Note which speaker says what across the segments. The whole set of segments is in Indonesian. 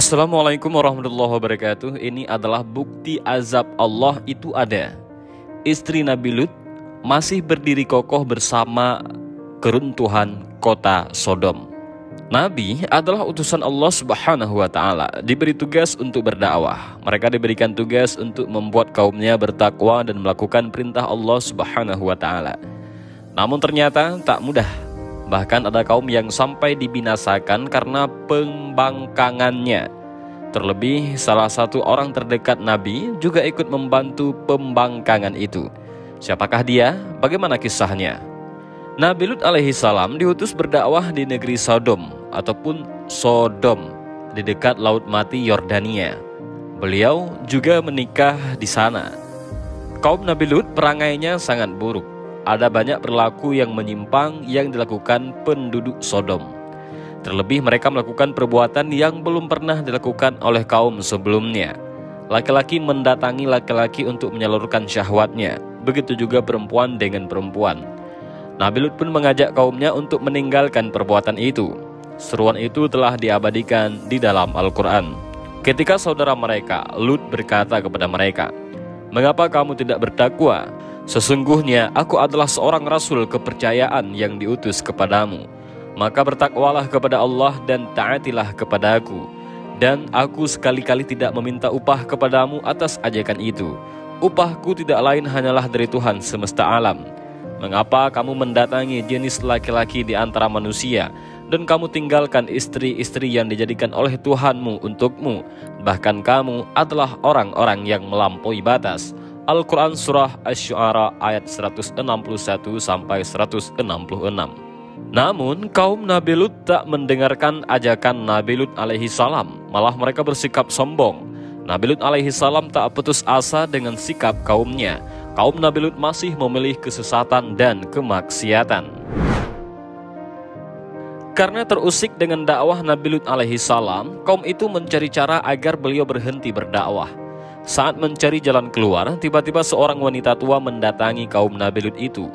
Speaker 1: Assalamualaikum warahmatullahi wabarakatuh. Ini adalah bukti azab Allah itu ada. Istri Nabi Lut masih berdiri kokoh bersama keruntuhan kota Sodom. Nabi adalah utusan Allah Subhanahu wa Ta'ala, diberi tugas untuk berdakwah. Mereka diberikan tugas untuk membuat kaumnya bertakwa dan melakukan perintah Allah Subhanahu wa Ta'ala. Namun ternyata tak mudah. Bahkan ada kaum yang sampai dibinasakan karena pembangkangannya. Terlebih salah satu orang terdekat Nabi juga ikut membantu pembangkangan itu. Siapakah dia? Bagaimana kisahnya? Nabi Lut alaihi salam diutus berdakwah di negeri Sodom ataupun Sodom di dekat Laut Mati Yordania. Beliau juga menikah di sana. Kaum Nabi Lut perangainya sangat buruk. Ada banyak perilaku yang menyimpang yang dilakukan penduduk Sodom. Terlebih mereka melakukan perbuatan yang belum pernah dilakukan oleh kaum sebelumnya. Laki-laki mendatangi laki-laki untuk menyalurkan syahwatnya. Begitu juga perempuan dengan perempuan. Nabi Lut pun mengajak kaumnya untuk meninggalkan perbuatan itu. Seruan itu telah diabadikan di dalam Al-Quran. Ketika saudara mereka, Lut berkata kepada mereka, "Mengapa kamu tidak bertakwa? Sesungguhnya aku adalah seorang rasul kepercayaan yang diutus kepadamu. Maka bertakwalah kepada Allah dan taatilah kepadaku. Dan aku sekali-kali tidak meminta upah kepadamu atas ajakan itu. Upahku tidak lain hanyalah dari Tuhan semesta alam. Mengapa kamu mendatangi jenis laki-laki di antara manusia, dan kamu tinggalkan istri-istri yang dijadikan oleh Tuhanmu untukmu? Bahkan kamu adalah orang-orang yang melampaui batas." Al-Quran Surah Asy-Syu'ara ayat 161-166. Namun kaum Nabi Lut tak mendengarkan ajakan Nabi Lut alaihi salam. Malah mereka bersikap sombong. Nabi Lut alaihi salam tak putus asa dengan sikap kaumnya. Kaum Nabi Lut masih memilih kesesatan dan kemaksiatan. Karena terusik dengan dakwah Nabi Lut alaihi salam, kaum itu mencari cara agar beliau berhenti berdakwah. Saat mencari jalan keluar, tiba-tiba seorang wanita tua mendatangi kaum Nabi Lut itu.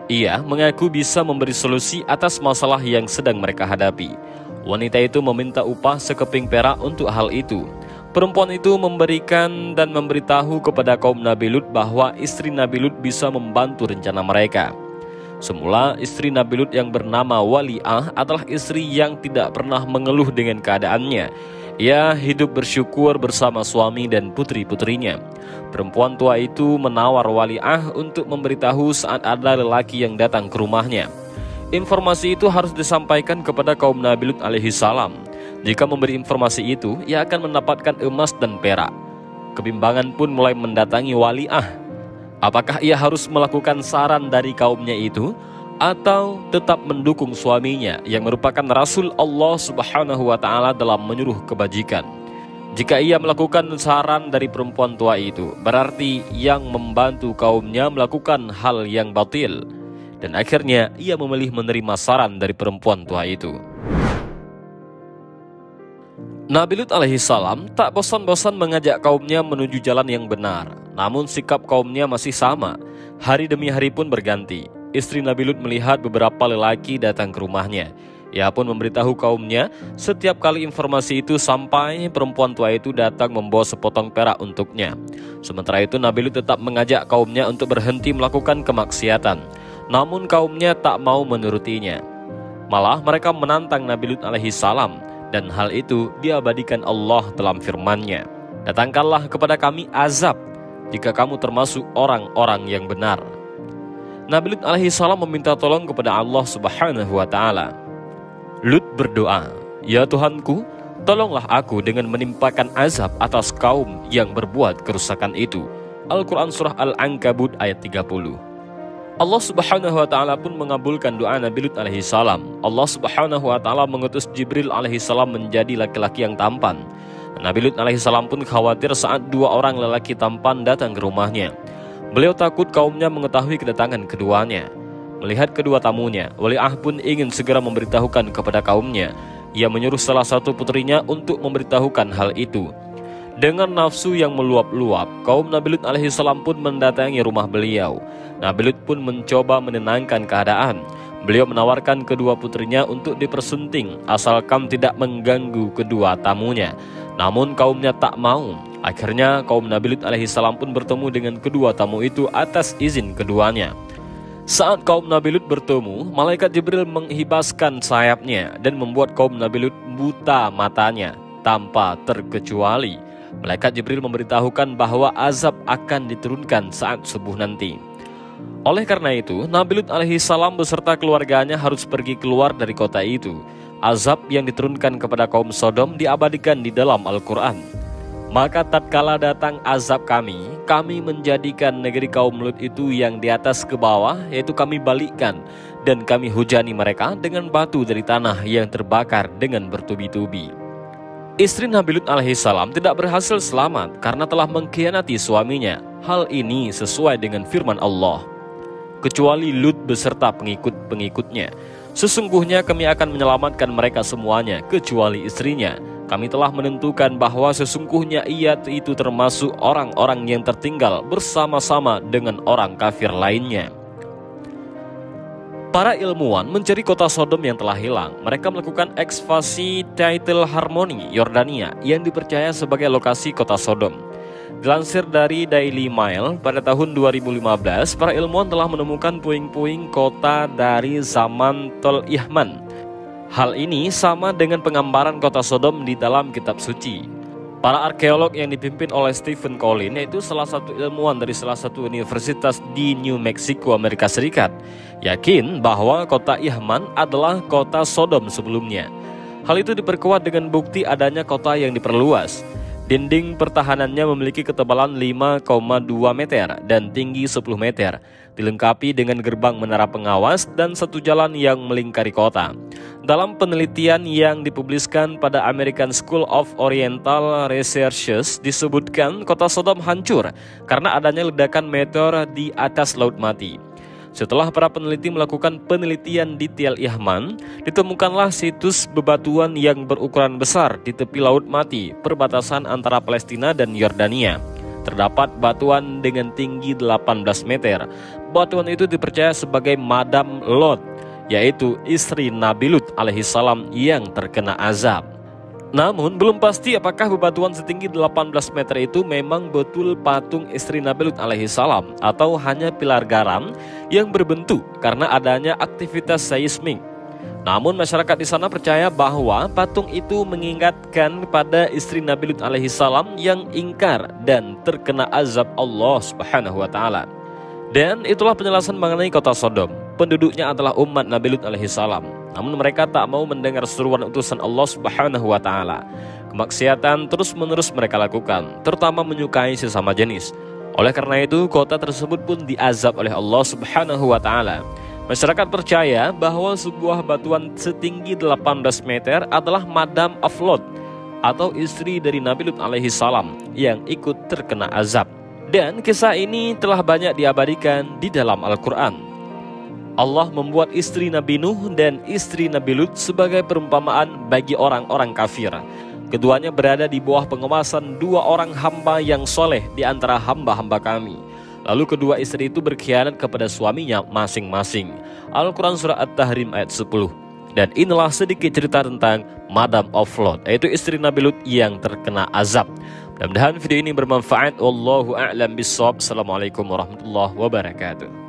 Speaker 1: Ia mengaku bisa memberi solusi atas masalah yang sedang mereka hadapi. Wanita itu meminta upah sekeping perak untuk hal itu. Perempuan itu memberikan dan memberitahu kepada kaum Nabi Lut bahwa istri Nabi Lut bisa membantu rencana mereka. Semula istri Nabi Lut yang bernama Wali'ah adalah istri yang tidak pernah mengeluh dengan keadaannya. Ia hidup bersyukur bersama suami dan putri-putrinya. Perempuan tua itu menawar Wali'ah untuk memberitahu saat ada lelaki yang datang ke rumahnya. Informasi itu harus disampaikan kepada kaum Nabi Lut alaihi salam. Jika memberi informasi itu, ia akan mendapatkan emas dan perak. Kebimbangan pun mulai mendatangi Wali'ah. Apakah ia harus melakukan saran dari kaumnya itu, atau tetap mendukung suaminya yang merupakan Rasul Allah Subhanahu wa Ta'ala dalam menyuruh kebajikan? Jika ia melakukan saran dari perempuan tua itu, berarti yang membantu kaumnya melakukan hal yang batil. Dan akhirnya ia memilih menerima saran dari perempuan tua itu. Nabi Lut alaihi salam tak bosan-bosan mengajak kaumnya menuju jalan yang benar. Namun sikap kaumnya masih sama. Hari demi hari pun berganti. Istri Nabi Lut melihat beberapa lelaki datang ke rumahnya. Ia pun memberitahu kaumnya. Setiap kali informasi itu sampai, perempuan tua itu datang membawa sepotong perak untuknya. Sementara itu Nabi Lut tetap mengajak kaumnya untuk berhenti melakukan kemaksiatan. Namun kaumnya tak mau menurutinya. Malah mereka menantang Nabi Lut alaihi salam. Dan hal itu diabadikan Allah dalam firman-Nya. "Datangkanlah kepada kami azab jika kamu termasuk orang-orang yang benar." Nabi Lut alaihi salam meminta tolong kepada Allah Subhanahu wa Ta'ala. Lut berdoa, "Ya Tuhanku, tolonglah aku dengan menimpakan azab atas kaum yang berbuat kerusakan itu." Al-Quran Surah Al-Ankabut ayat 30. Allah Subhanahu wa Ta'ala pun mengabulkan doa Nabi Lut alaihi salam. Allah Subhanahu wa Ta'ala mengutus Jibril alaihi salam menjadi laki-laki yang tampan. Nabi Lut alaihi salam pun khawatir saat dua orang lelaki tampan datang ke rumahnya. Beliau takut kaumnya mengetahui kedatangan keduanya. Melihat kedua tamunya, Wali'ah pun ingin segera memberitahukan kepada kaumnya. Ia menyuruh salah satu putrinya untuk memberitahukan hal itu. Dengan nafsu yang meluap-luap, kaum Nabi Lut alaihi salam pun mendatangi rumah beliau. Nabi Lut pun mencoba menenangkan keadaan. Beliau menawarkan kedua putrinya untuk dipersunting asalkan tidak mengganggu kedua tamunya. Namun kaumnya tak mau. Akhirnya kaum Nabi Lut alaihissalam pun bertemu dengan kedua tamu itu atas izin keduanya. Saat kaum Nabi Lut bertemu, malaikat Jibril menghibaskan sayapnya dan membuat kaum Nabi Lut buta matanya tanpa terkecuali. Malaikat Jibril memberitahukan bahwa azab akan diturunkan saat subuh nanti. Oleh karena itu, Nabi Lut alaihissalam beserta keluarganya harus pergi keluar dari kota itu. Azab yang diturunkan kepada kaum Sodom diabadikan di dalam Al-Quran. Maka tatkala datang azab kami menjadikan negeri kaum Lut itu yang di atas ke bawah, yaitu kami balikkan, dan kami hujani mereka dengan batu dari tanah yang terbakar dengan bertubi-tubi. Istri Nabi Lut alaihissalam tidak berhasil selamat karena telah mengkhianati suaminya. Hal ini sesuai dengan firman Allah, kecuali Lut beserta pengikut-pengikutnya. Sesungguhnya kami akan menyelamatkan mereka semuanya, kecuali istrinya. Kami telah menentukan bahwa sesungguhnya ia itu termasuk orang-orang yang tertinggal bersama-sama dengan orang kafir lainnya. Para ilmuwan mencari kota Sodom yang telah hilang. Mereka melakukan ekskavasi Teitel Harmony, Yordania, yang dipercaya sebagai lokasi kota Sodom. Dilansir dari Daily Mail, pada tahun 2015, para ilmuwan telah menemukan puing-puing kota dari zaman Tol Ihman. Hal ini sama dengan penggambaran kota Sodom di dalam kitab suci. Para arkeolog yang dipimpin oleh Stephen Collins, yaitu salah satu ilmuwan dari salah satu universitas di New Mexico, Amerika Serikat, yakin bahwa kota Ihman adalah kota Sodom sebelumnya. Hal itu diperkuat dengan bukti adanya kota yang diperluas. Dinding pertahanannya memiliki ketebalan 5,2 meter dan tinggi 10 meter, dilengkapi dengan gerbang menara pengawas dan satu jalan yang melingkari kota. Dalam penelitian yang dipubliskan pada American School of Oriental Researches, disebutkan kota Sodom hancur karena adanya ledakan meteor di atas Laut Mati. Setelah para peneliti melakukan penelitian detail Ihman, ditemukanlah situs bebatuan yang berukuran besar di tepi Laut Mati, perbatasan antara Palestina dan Yordania. Terdapat batuan dengan tinggi 18 meter. Batuan itu dipercaya sebagai Madam Lot, yaitu istri Nabi Lut alaihissalam yang terkena azab. Namun belum pasti apakah bebatuan setinggi 18 meter itu memang betul patung istri Nabi Lut alaihissalam atau hanya pilar garam yang berbentuk karena adanya aktivitas seismik. Namun masyarakat di sana percaya bahwa patung itu mengingatkan pada istri Nabi Lut alaihissalam yang ingkar dan terkena azab Allah Subhanahu wa taala. Dan itulah penjelasan mengenai kota Sodom. Penduduknya adalah umat Nabi Lut alaihissalam. Namun mereka tak mau mendengar seruan utusan Allah Subhanahu wa taala. Kemaksiatan terus-menerus mereka lakukan, terutama menyukai sesama jenis. Oleh karena itu, kota tersebut pun diazab oleh Allah Subhanahu wa taala. Masyarakat percaya bahwa sebuah batuan setinggi 18 meter adalah Madam of Lot atau istri dari Nabi Lut alaihissalam yang ikut terkena azab. Dan kisah ini telah banyak diabadikan di dalam Al-Quran. Allah membuat istri Nabi Nuh dan istri Nabi Lut sebagai perumpamaan bagi orang-orang kafir. Keduanya berada di bawah pengawasan dua orang hamba yang soleh di antara hamba-hamba kami. Lalu kedua istri itu berkhianat kepada suaminya masing-masing. Al-Quran Surah At-Tahrim ayat 10. Dan inilah sedikit cerita tentang Madam of Lot, yaitu istri Nabi Lut yang terkena azab. Mudah-mudahan video ini bermanfaat. Wallahu a'lam bishawab. Assalamualaikum warahmatullahi wabarakatuh.